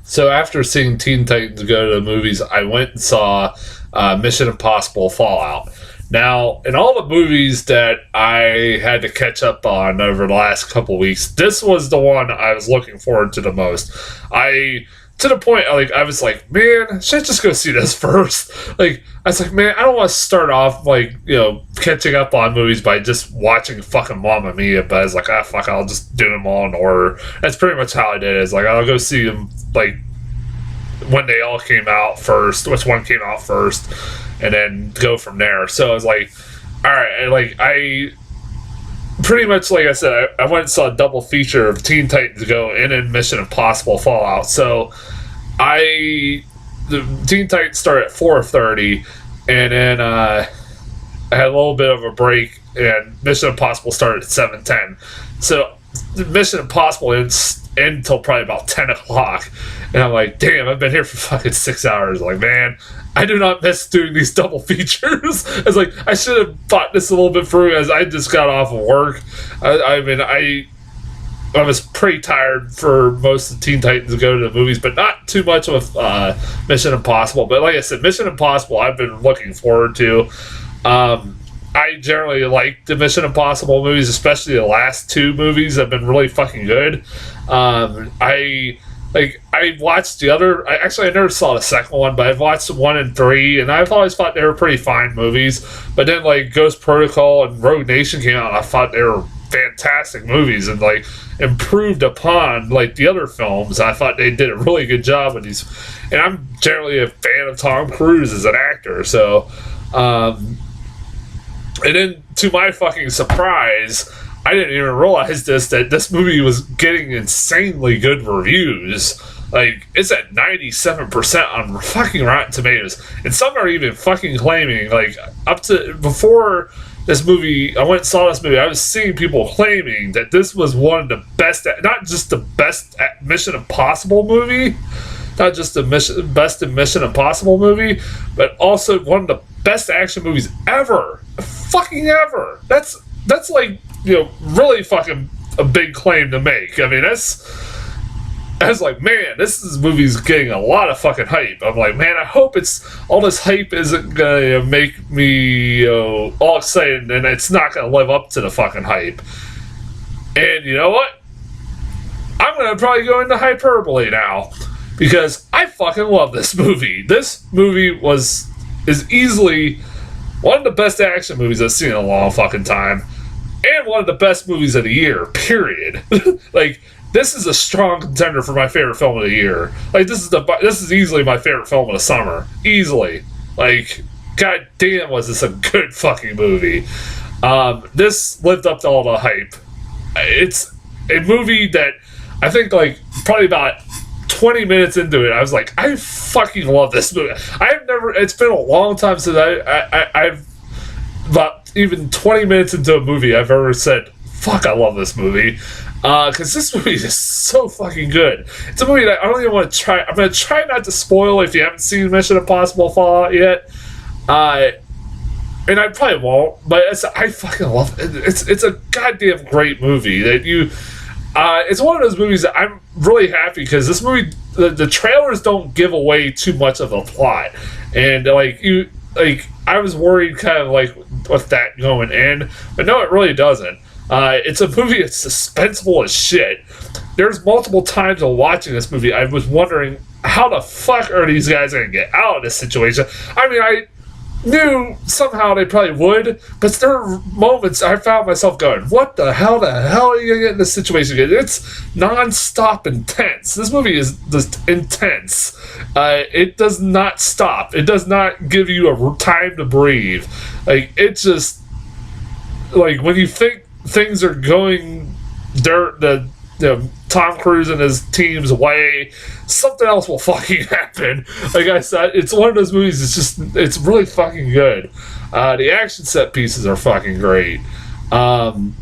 So after seeing Teen Titans Go to the movies, I went and saw Mission Impossible Fallout. Now, in all the movies that I had to catch up on over the last couple weeks, this was the one I was looking forward to the most. To the point, like, I was like, man, should I just go see this first? Like, I was like, man, I don't want to start off, like, catching up on movies by just watching fucking Mamma Mia, but I was like, fuck, I'll just do them all in order. That's pretty much how I did it. It's like, I'll go see them, like, when they all came out first, which one came out first, and then go from there. So I was like, all right, like, I pretty much, like I said, I went and saw a double feature of Teen Titans Go and then Mission Impossible Fallout. So the Teen Titans started at 4:30, and then I had a little bit of a break, and Mission Impossible started at 7:10. So the Mission Impossible ends until probably about 10 o'clock, and I'm like, damn, I've been here for fucking 6 hours. Like, man, I do not miss doing these double features. It's like, I should have thought this a little bit through, as I just got off of work. I was pretty tired for most of Teen Titans Go to the movies, but not too much with Mission Impossible. But like I said, Mission Impossible I've been looking forward to. I generally like the Mission Impossible movies, especially the last two movies have been really fucking good. I watched the other. I never saw the second one, but I've watched 1 and 3, and I've always thought they were pretty fine movies. But then, like, Ghost Protocol and Rogue Nation came out, and I thought they were fantastic movies and, like, improved upon, like, the other films. I thought they did a really good job with these. And I'm generally a fan of Tom Cruise as an actor, so. And then, to my fucking surprise, I didn't even realize that this movie was getting insanely good reviews. Like, it's at 97% on fucking Rotten Tomatoes. And some are even fucking claiming, like, up to before this movie, I went and saw this movie, I was seeing people claiming that this was one of the best, not just the best Mission Impossible movie, not just the best Mission Impossible movie, but also one of the best action movies ever. Fucking ever. That's like, really fucking a big claim to make. I mean, I was like, man, this movie's getting a lot of fucking hype. I'm like, man, I hope all this hype isn't gonna make me all excited, and it's not gonna live up to the fucking hype. And you know what? I'm gonna probably go into hyperbole now, because I fucking love this movie. This movie is easily one of the best action movies I've seen in a long fucking time. And one of the best movies of the year, period. Like, this is a strong contender for my favorite film of the year. Like, this is easily my favorite film of the summer. Easily. Like, god damn, was this a good fucking movie. This lived up to all the hype. It's a movie that I think, like, probably about 20 minutes into it, I was like, I fucking love this movie. It's been a long time since I've about even 20 minutes into a movie I've ever said, fuck, I love this movie. Because this movie is so fucking good. It's a movie that I don't even want to try. I'm going to try not to spoil if you haven't seen Mission Impossible Fallout yet. And I probably won't, but I fucking love it. It's a goddamn great movie that it's one of those movies that I'm really happy, because this movie, the trailers don't give away too much of the plot. And I was worried kind of like with that going in, but no, it really doesn't. It's a movie that's suspenseful as shit. There's multiple times while watching this movie I was wondering, how the fuck are these guys going to get out of this situation? I mean, I knew somehow they probably would, but there are moments I found myself going, what the hell are you going to get in this situation? It's non-stop intense. This movie is just intense. It does not stop. It does not give you a time to breathe. Like, it's just, like, when you think things are going Tom Cruise and his team's way, something else will fucking happen. Like I said, it's one of those movies, it's really fucking good. The action set pieces are fucking great. Tom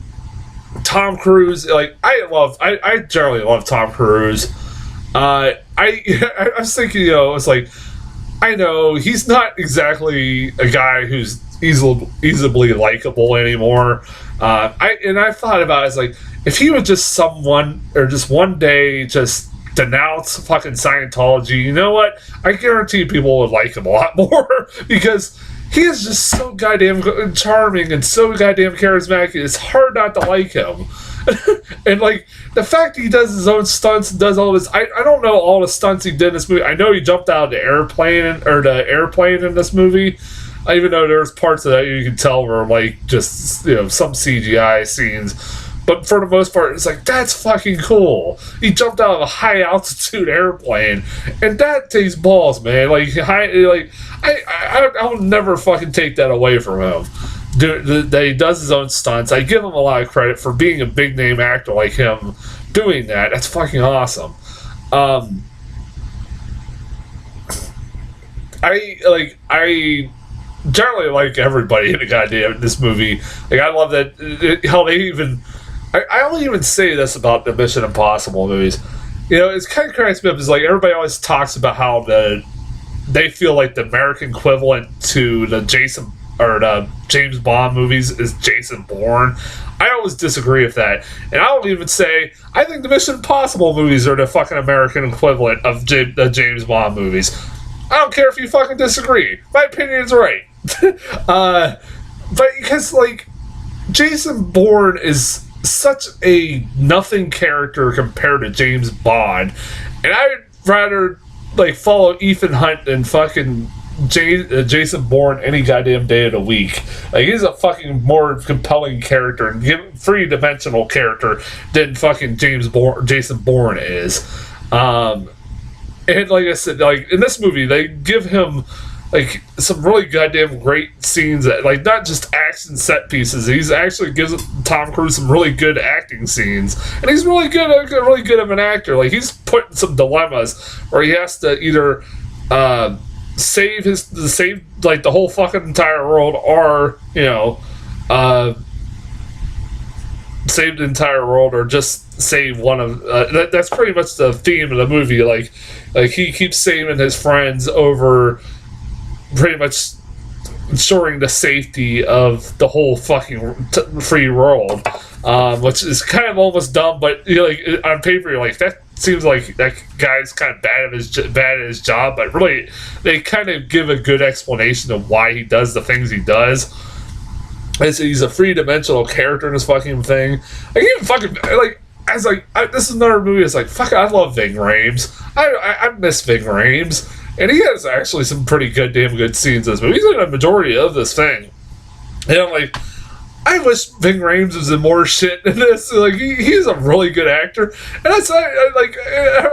Cruise, like, I generally love Tom Cruise. I was thinking, it's like, I know he's not exactly a guy who's easily likable anymore. I thought about it as, like, if he would just one day just denounce fucking Scientology, you know what? I guarantee people would like him a lot more because he is just so goddamn charming and so goddamn charismatic. It's hard not to like him. And like the fact he does his own stunts and does all this, I don't know all the stunts he did in this movie. I know he jumped out of the airplane in this movie. Even though there's parts of that you can tell were like just, you know, some CGI scenes. But for the most part, it's like, that's fucking cool. He jumped out of a high altitude airplane, and that takes balls, man. Like, I will never fucking take that away from him. That he does his own stunts. I give him a lot of credit for being a big name actor like him doing that. That's fucking awesome. I generally like everybody in the goddamn this movie. Like, I love that how they even. I only even say this about the Mission Impossible movies. You know, it's kind of cracks me up. Is like everybody always talks about how they feel like the American equivalent to the James Bond movies is Jason Bourne. I always disagree with that, and I would even say I think the Mission Impossible movies are the fucking American equivalent of the James Bond movies. I don't care if you fucking disagree. My opinion is right. But because like Jason Bourne is such a nothing character compared to James Bond, and I'd rather like follow Ethan Hunt than fucking Jason Bourne any goddamn day of the week. Like, he's a fucking more compelling character and three-dimensional character than fucking Jason Bourne is. And like I said, like in this movie, they give him like some really goddamn great scenes that, like, not just action set pieces. He's actually gives Tom Cruise some really good acting scenes, and he's really good of an actor. Like, he's put in some dilemmas where he has to either save like the whole fucking entire world, or you know, save the entire world, or just save one of. That's pretty much the theme of the movie. Like he keeps saving his friends over pretty much ensuring the safety of the whole fucking free world, which is kind of almost dumb, but you know, like on paper you're like, that seems like that guy's kind of bad at his job, but really they kind of give a good explanation of why he does the things he does. He's a three-dimensional character in this fucking thing. Like, even fucking like, this is another movie. It's like, fuck, I love Ving Rhames. I miss Ving Rhames. And he has actually some pretty damn good scenes in this movie. He's in a majority of this thing. And I'm like, I wish Ving Rhames was in more shit in this. Like, he's a really good actor. And I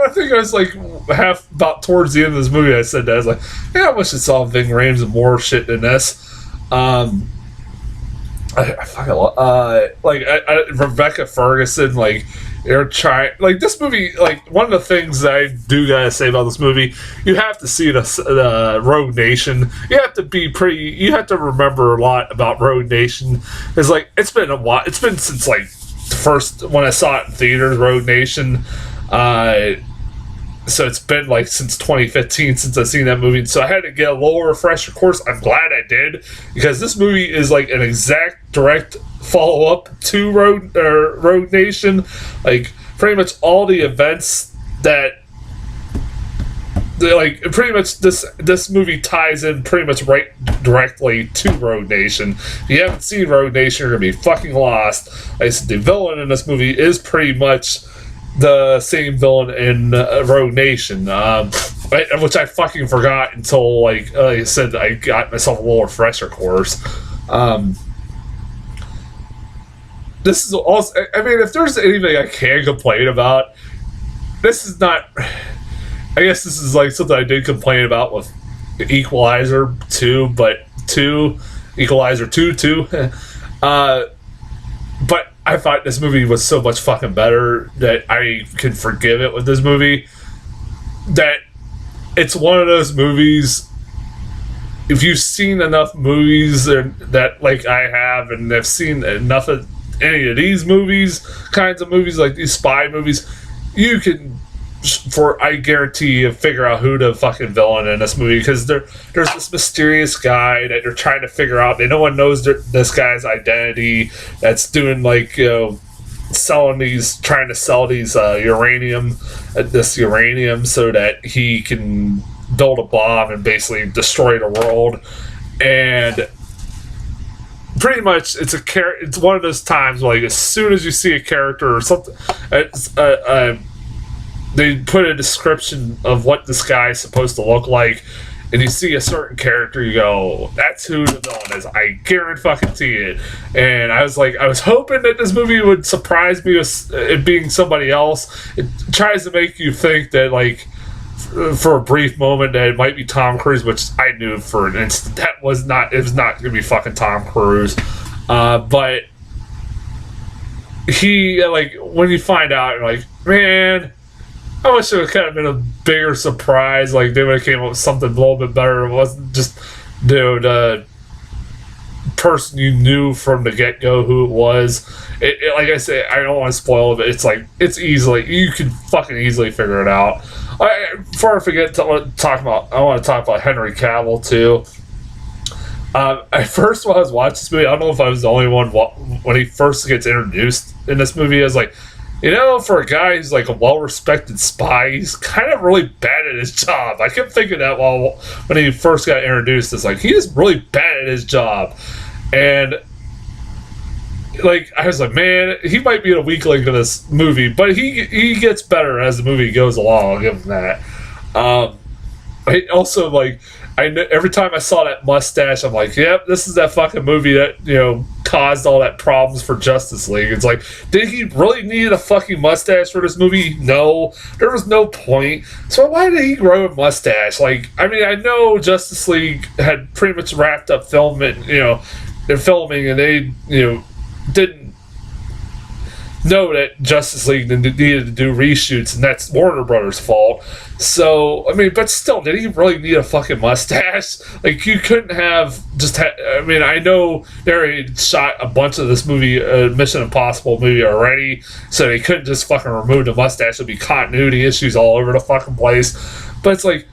think I was like about towards the end of this movie, I said that. I was like, yeah, I wish I saw Ving Rhames in more shit than this. I fucking love, Rebecca Ferguson, like, they're trying, like, this movie, like, one of the things that I do gotta say about this movie, you have to see the Rogue Nation. You have to remember a lot about Rogue Nation. It's like, it's been a while, it's been since, like, the first, when I saw it in theaters, Rogue Nation, so it's been like since 2015 since I've seen that movie. So I had to get a little refresher course. I'm glad I did, because this movie is like an exact direct follow-up to Rogue Nation. Like, pretty much all the events that, like, pretty much this movie ties in pretty much right directly to Rogue Nation. If you haven't seen Rogue Nation, you're gonna be fucking lost. Like I said, the villain in this movie is pretty much the same villain in Rogue Nation, which I fucking forgot until, like I said, I got myself a little refresher course. This is also, I mean, if there's anything I can complain about, this is not, I guess this is like something I did complain about with Equalizer 2, Equalizer 2 too. But I thought this movie was so much fucking better that I can forgive it with this movie. That it's one of those movies, if you've seen enough movies that like I have, and have seen enough of any of these kinds of movies, like these spy movies, you can, I guarantee you, figure out who the fucking villain in this movie, because there's this mysterious guy that they're trying to figure out. No one knows this guy's identity, that's doing, like, you know, trying to sell these this uranium, so that he can build a bomb and basically destroy the world. And pretty much, it's one of those times like as soon as you see a character or something, they put a description of what this guy is supposed to look like, and you see a certain character, you go, that's who the villain is. I guarantee it. And I was hoping that this movie would surprise me with it being somebody else. It tries to make you think that, like, for a brief moment, that it might be Tom Cruise, which I knew for an instant it was not going to be fucking Tom Cruise. But he, like, when you find out, you're like, man, I wish it would kind of been a bigger surprise. Like, they would have came up with something a little bit better. It wasn't just, the person you knew from the get-go who it was. Like I say, I don't want to spoil it. It's like, you can fucking easily figure it out. Before I forget, I want to talk about Henry Cavill too. At first, when I was watching this movie, I don't know if I was the only one. When he first gets introduced in this movie, I was like, for a guy who's like a well-respected spy, he's kind of really bad at his job. I kept thinking that when he first got introduced, it's like, he's really bad at his job. And like, I was like, man, he might be a weak link in this movie, but he gets better as the movie goes along. I'll give him that. I also, like, every time I saw that mustache, I'm like, yep, this is that fucking movie that, caused all that problems for Justice League. It's like, did he really need a fucking mustache for this movie? No. There was no point. So why did he grow a mustache? Like, I mean, I know Justice League had pretty much wrapped up filming, they're filming, and they, didn't know that Justice League needed to do reshoots, and that's Warner Brothers' fault. So, I mean, but still, did he really need a fucking mustache? Like, you couldn't have I know they already shot a bunch of this movie, Mission Impossible movie already, so they couldn't just fucking remove the mustache. There'd be continuity issues all over the fucking place. But it's like,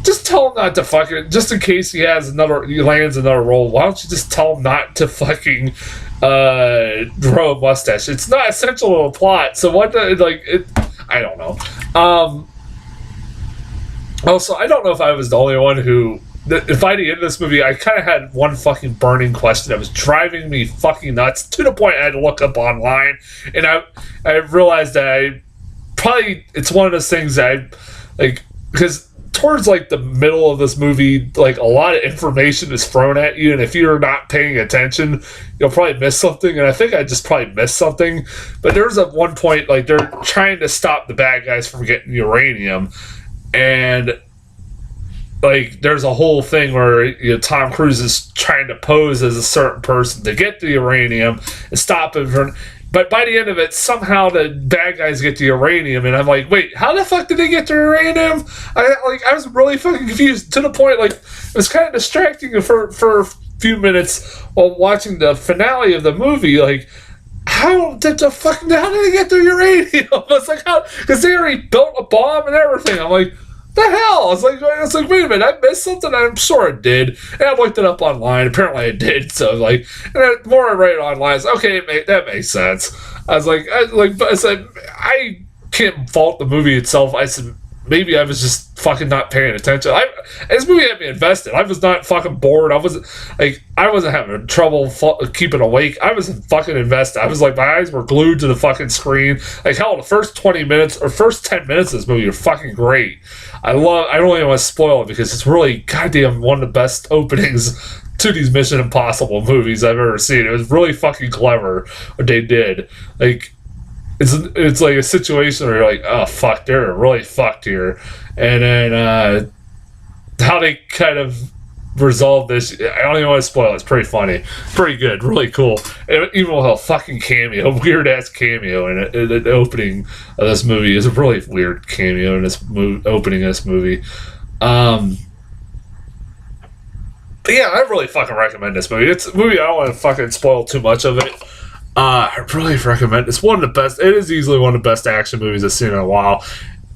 just tell him not to fucking, just in case he lands another role, why don't you just tell him not to fucking grow a mustache? It's not essential to a plot, so what I don't know. Also, I don't know if I was the only one who, if by the end of this movie, I kind of had one fucking burning question that was driving me fucking nuts, to the point I had to look up online, and I realized that it's one of those things that because towards like the middle of this movie, like, a lot of information is thrown at you, and if you're not paying attention, you'll probably miss something. And I think I just probably missed something. But there's at one point, like, they're trying to stop the bad guys from getting uranium, and like, there's a whole thing where Tom Cruise is trying to pose as a certain person to get the uranium and stop him from. But by the end of it, somehow the bad guys get the uranium, and I'm like, wait, how the fuck did they get the uranium? I was really fucking confused, to the point, like, it was kind of distracting for a few minutes while watching the finale of the movie. Like, how did they get the uranium? It's like, how? Because they already built a bomb and everything. I'm like, the hell? It's like, wait a minute, I missed something? I'm sure I did. And I looked it up online. Apparently I did. So, like, and the more I read it online, it's okay, that makes sense. I said, I can't fault the movie itself. I said, maybe I was just fucking not paying attention. This movie had me invested. I was not fucking bored. I wasn't having trouble keeping awake. I was fucking invested. I was like, my eyes were glued to the fucking screen. Like, hell, the first 20 minutes or first 10 minutes of this movie are fucking great. I don't even want to spoil it, because it's really goddamn one of the best openings to these Mission Impossible movies I've ever seen. It was really fucking clever what they did. Like, it's like a situation where you're like, oh fuck, they're really fucked here. And then how they kind of resolve this, I don't even want to spoil it. It's pretty funny, pretty good, really cool. And even with a fucking cameo, weird ass cameo in the opening of this movie, is a really weird cameo in this opening of this movie. But yeah, I really fucking recommend this movie. It's a movie, I don't want to fucking spoil too much of it. I really recommend it. It's one of the best. It is easily one of the best action movies I've seen in a while,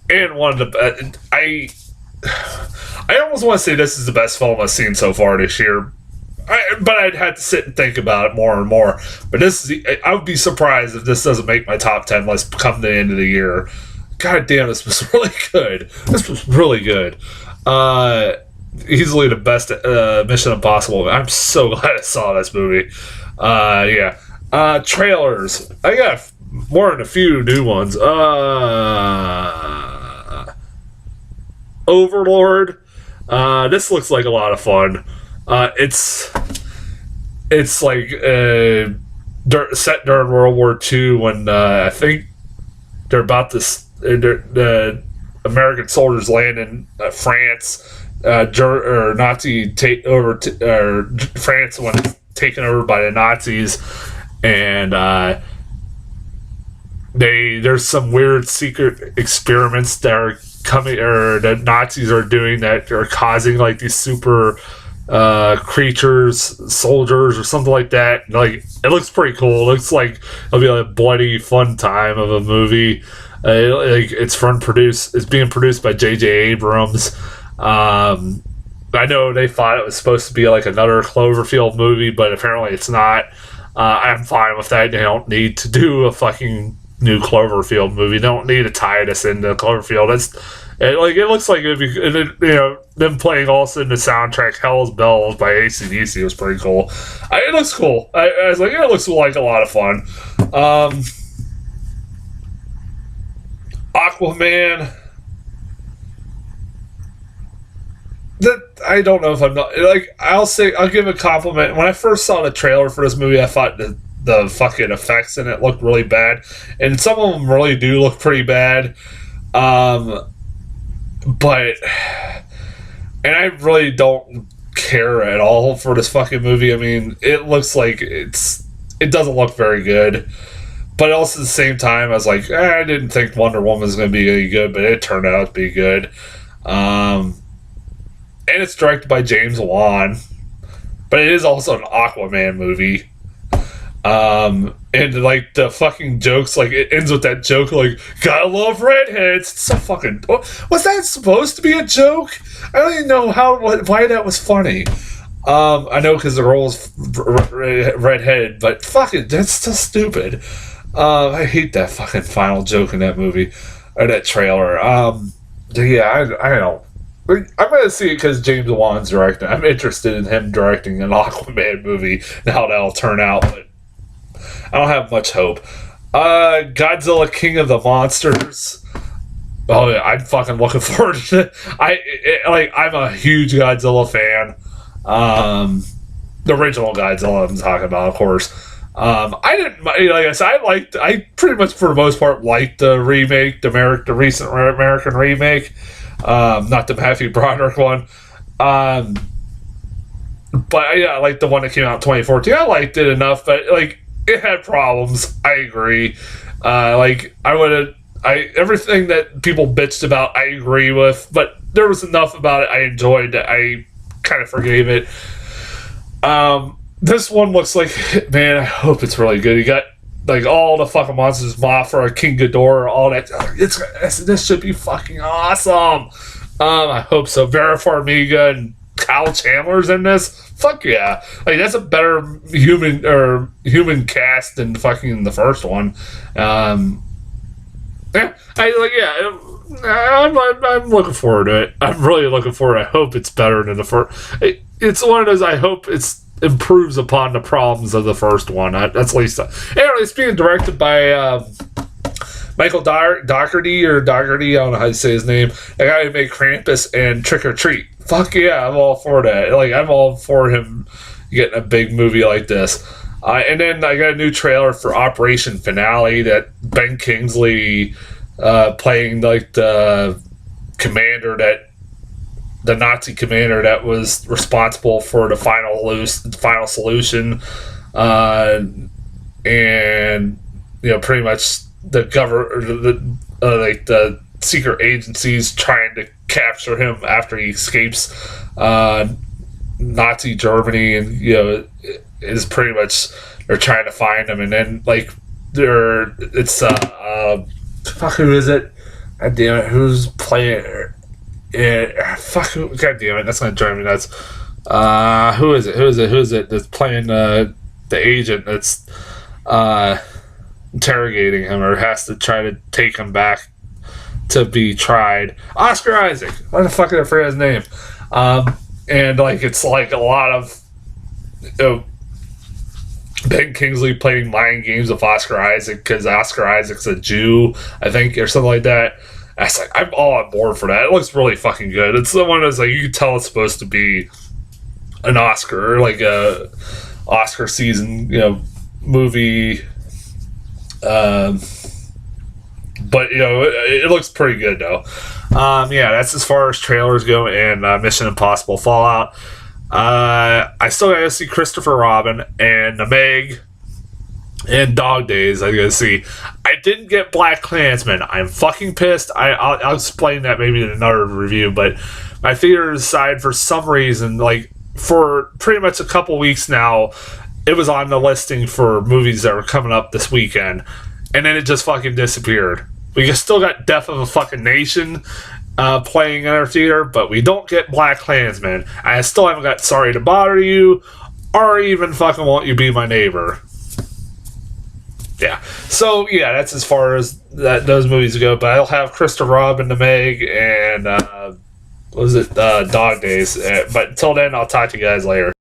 and one of the best. I almost want to say this is the best film I've seen so far this year. but I'd have to sit and think about it more and more. But I would be surprised if this doesn't make my top 10 list come the end of the year. God damn, this was really good. This was really good. Easily the best Mission Impossible. I'm so glad I saw this movie. Yeah. Trailers. I got more than a few new ones. Overlord. This looks like a lot of fun. It's like set during World War II when I think they're about to the American soldiers land in France. Nazi take over France when it's taken over by the Nazis, and there's some weird secret experiments that are coming, or that Nazis are doing, that are causing like these super creatures, soldiers, or something like that. Like, it looks pretty cool. It looks like it'll be a bloody fun time of a movie. It's being produced by J.J. Abrams. I know they thought it was supposed to be like another Cloverfield movie, but apparently it's not. I'm fine with that. They don't need to do a fucking new Cloverfield movie. They don't need to tie this into Cloverfield. It looks like it'd be, them playing also in the soundtrack Hell's Bells by AC/DC was pretty cool. It looks cool. I was like, it looks like a lot of fun. Aquaman. I don't know if I'm not, like, I'll give a compliment. When I first saw the trailer for this movie, I thought the fucking effects in it looked really bad, and some of them really do look pretty bad. But and I really don't care at all for this fucking movie. I mean, it looks like it doesn't look very good. But also at the same time, I was like, I didn't think Wonder Woman was going to be any good, but it turned out to be good. And it's directed by James Wan, but it is also an Aquaman movie. And like the fucking jokes, like it ends with that joke, like, gotta love redheads. It's so fucking. Was that supposed to be a joke? I don't even know why that was funny. I know because the girl was redheaded, but fuck it, that's so stupid. I hate that fucking final joke in that movie or that trailer. Yeah, I don't. I'm gonna see it because James Wan's directing. I'm interested in him directing an Aquaman movie and how that'll turn out, but I don't have much hope. Godzilla King of the Monsters. Oh yeah, I'm fucking looking forward to it. I'm a huge Godzilla fan. The original Godzilla I'm talking about, of course. I didn't, like I said, I pretty much for the most part liked the remake, the recent American remake. Not the Matthew Broderick one. But yeah, I like the one that came out in 2014. I liked it enough, but like it had problems. I agree. Everything that people bitched about, I agree with, but there was enough about it I enjoyed that I kind of forgave it. This one looks like, man, I hope it's really good. You got like all the fucking monsters, Mothra, King Ghidorah, all that. This should be fucking awesome. I hope so. Vera Farmiga and Kyle Chandler's in this. Fuck yeah! Like that's a better human cast than fucking the first one. I'm looking forward to it. I'm really looking forward. I hope it's better than the first. It's one of those. I hope it's improves upon the problems of the first one. That's at least. Anyway, it's being directed by Michael Dougherty. I don't know how to say his name. The guy who made Krampus and Trick or Treat. Fuck yeah, I'm all for that. Like, I'm all for him getting a big movie like this. And then I got a new trailer for Operation Finale that Ben Kingsley playing like the Nazi commander that was responsible for the final solution, and pretty much the secret agencies trying to capture him after he escapes Nazi Germany, and is pretty much they're trying to find him, and then like who is it? God damn it, who's playing? God damn it, that's gonna drive me nuts. Who is it that's playing the agent that's interrogating him or has to try to take him back to be tried? Oscar Isaac. Why the fuck did I forget his name? And like it's like a lot of Ben Kingsley playing mind games with Oscar Isaac because Oscar Isaac's a Jew, I think, or something like that. That's like I'm all on board for that. It looks really fucking good. It's the one that's like you can tell it's supposed to be an Oscar, like a Oscar season, movie. But it looks pretty good though. Yeah, that's as far as trailers go and Mission Impossible Fallout. I still gotta see Christopher Robin and the Meg and Dog Days. I gotta see. I didn't get Black Klansman. I'm fucking pissed. I'll explain that maybe in another review. But my theater decided for some reason, like for pretty much a couple weeks now, it was on the listing for movies that were coming up this weekend, and then it just fucking disappeared. We still got Death of a Fucking Nation playing in our theater, but we don't get Black Klansman. I still haven't got Sorry to Bother You, or even fucking Won't You Be My Neighbor. Yeah. So, yeah, that's as far as those movies go, but I'll have Christopher Robin, The Meg, and, Dog Days. But until then, I'll talk to you guys later.